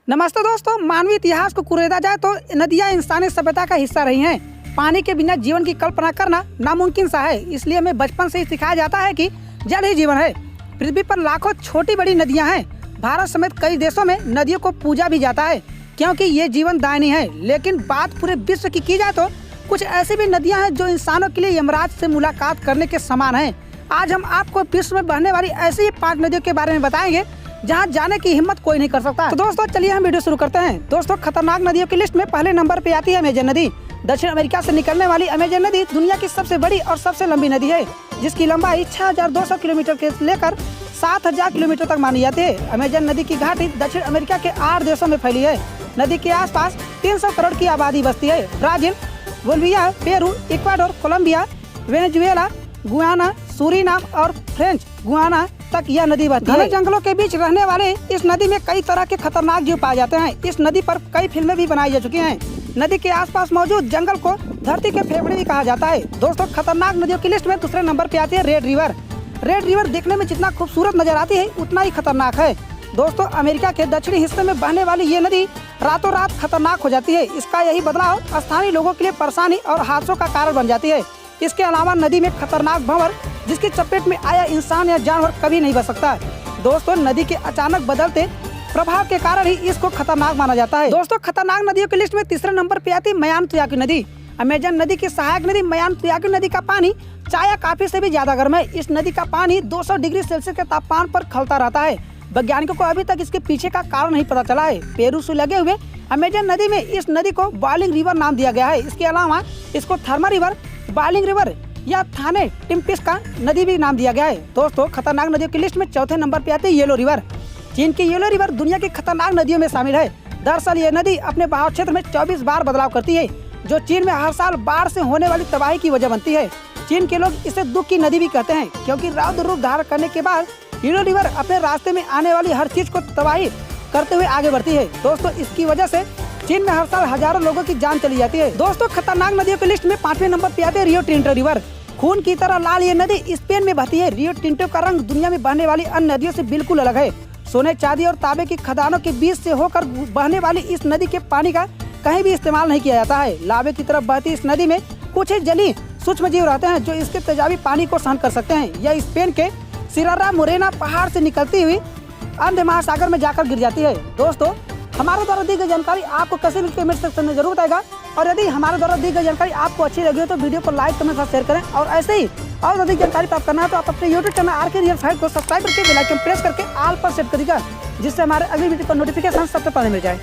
नमस्ते दोस्तों, मानवीय इतिहास को कुरेदा जाए तो नदियाँ इंसानी सभ्यता का हिस्सा रही हैं। पानी के बिना जीवन की कल्पना करना नामुमकिन सा है। इसलिए हमें बचपन से ही सिखाया जाता है कि जल ही जीवन है। पृथ्वी पर लाखों छोटी बड़ी नदियाँ हैं। भारत समेत कई देशों में नदियों को पूजा भी जाता है क्योंकि ये जीवन दायिनी है। लेकिन बात पूरे विश्व की जाए तो कुछ ऐसी भी नदियाँ हैं जो इंसानों के लिए यमराज से मुलाकात करने के समान है। आज हम आपको विश्व में बहने वाली ऐसी ही 5 नदियों के बारे में बताएंगे जहां जाने की हिम्मत कोई नहीं कर सकता। तो दोस्तों चलिए हम वीडियो शुरू करते हैं। दोस्तों, खतरनाक नदियों की लिस्ट में पहले नंबर पे आती है अमेजन नदी। दक्षिण अमेरिका से निकलने वाली अमेजन नदी दुनिया की सबसे बड़ी और सबसे लंबी नदी है, जिसकी लंबाई 6200 किलोमीटर के लेकर 7000 किलोमीटर तक मानी जाती है। अमेजन नदी की घाटी दक्षिण अमेरिका के 8 देशों में फैली है। नदी के आसपास 300 करोड़ की आबादी बसती है। Brazil, Bolivia, Peru, Ecuador, Colombia, Venezuela, Guyana, Suriname और फ्रेंच गुयाना तक यह नदी बहती है। घने जंगलों के बीच रहने वाले इस नदी में कई तरह के खतरनाक जीव पाए जाते हैं। इस नदी पर कई फिल्में भी बनाई जा चुकी हैं। नदी के आसपास मौजूद जंगल को धरती के फेफड़े भी कहा जाता है। दोस्तों, खतरनाक नदियों की लिस्ट में दूसरे नंबर पे आती है रेड रिवर। रेड रिवर दिखने में जितना खूबसूरत नजर आती है उतना ही खतरनाक है। दोस्तों, अमेरिका के दक्षिणी हिस्से में बहने वाली ये नदी रातों रात खतरनाक हो जाती है। इसका यही बदलाव स्थानीय लोगों के लिए परेशानी और हादसों का कारण बन जाती है। इसके अलावा नदी में खतरनाक भंवर जिसकी चपेट में आया इंसान या जानवर कभी नहीं बच सकता। दोस्तों, नदी के अचानक बदलते प्रभाव के कारण ही इसको खतरनाक माना जाता है। दोस्तों, खतरनाक नदियों की लिस्ट में तीसरे नंबर पे आती है मयानतुयाकी नदी। अमेजन नदी की सहायक नदी मयानतुयाकी नदी का पानी चाय कॉफी से भी ज्यादा गर्म है। इस नदी का पानी 200 डिग्री सेल्सियस के तापमान पर खौलता रहता है। वैज्ञानिकों को अभी तक इसके पीछे का कारण नहीं पता चला है। पेरू से लगे हुए अमेजन नदी में इस नदी को बॉइलिंग रिवर नाम दिया गया है। इसके अलावा इसको थर्मल रिवर, बॉइलिंग रिवर या थाने टिम्पिस का नदी भी नाम दिया गया है। दोस्तों, खतरनाक नदियों की लिस्ट में चौथे नंबर पे आती है येलो रिवर। चीन की येलो रिवर दुनिया की खतरनाक नदियों में शामिल है। दरअसल ये नदी अपने बहाव क्षेत्र में 24 बार बदलाव करती है, जो चीन में हर साल बाढ़ से होने वाली तबाही की वजह बनती है। चीन के लोग इसे दुख की नदी भी कहते हैं क्योंकि रौद्र रूप धारण करने के बाद येलो रिवर अपने रास्ते में आने वाली हर चीज को तबाही करते हुए आगे बढ़ती है। दोस्तों, इसकी वजह से चीन में हर साल हजारों लोगों की जान चली जाती है। दोस्तों, खतरनाक नदियों की लिस्ट में 5वें नंबर पे आती है रियो टिंटो रिवर। खून की तरह लाल ये नदी स्पेन में बहती है। रियो टिंटो का रंग दुनिया में बहने वाली अन्य नदियों से बिल्कुल अलग है। सोने, चांदी और तांबे की खदानों के बीच से होकर बहने वाली इस नदी के पानी का कहीं भी इस्तेमाल नहीं किया जाता है। लावे की तरफ बहती इस नदी में कुछ ही जलीय सूक्ष्म जीव रहते हैं जो इसके तेजाबी पानी को सहन कर सकते हैं। यह स्पेन के सिरारा मोरेना पहाड़ से निकलती हुई अंध महासागर में जाकर गिर जाती है। दोस्तों, हमारे द्वारा दी गई जानकारी आपको कैसे लगी कमेंट सेक्शन में जरूर बताएगा। और यदि हमारे द्वारा दी गई जानकारी आपको अच्छी लगी हो तो वीडियो को लाइक कमेंट और शेयर करें। और ऐसे ही और अधिक जानकारी प्राप्त करना है तो आप अपने YouTube channel RK real fight को सब्सक्राइब करके बेल आइकन प्रेस करके ऑल पर सेट करिएगा, जिससे हमारे अगली वीडियो का नोटिफिकेशन सबसे पहले मिल जाए।